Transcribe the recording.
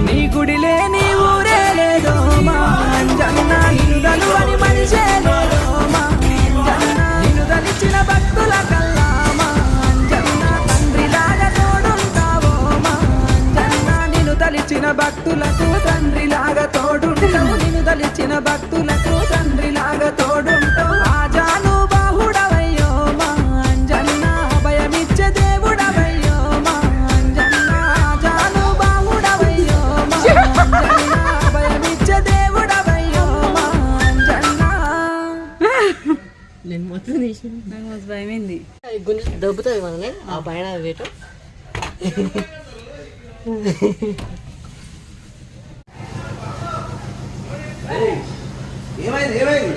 నీ గుడి లేని ఊరే లేదో మా అంజన్న నిన్ను దలువని మనిషే లేదో మా అంజన్న నిన్ను దలిచిన భక్తుల కల్లా మా అంజన్న తండ్రిలాగా తోడుంటావో మా అంజన్న నిన్ను దలిచిన భక్తులకు తండ్రిలాగా తోడుంటావు నిన్ను దలిచిన భక్తులకు తండ్రిలాగా తోడుంటావు ఆజాను బాహుడవయ్యో మా అంజన్న భయమిచ్చే దేవుడవయ్యో మా అంజన్న ఆజాను బాహుడవయ్యో మా అంజన్న భయమిచ్చే దేవుడవయ్యో మా అంజన్న నేను మొత్తం తీసి నాకు మస్తు భయమైంది. గుండె దొబ్బుతుంది మనల్ని ఆ పైన వేయటం. ఏమైంది ఏమైంది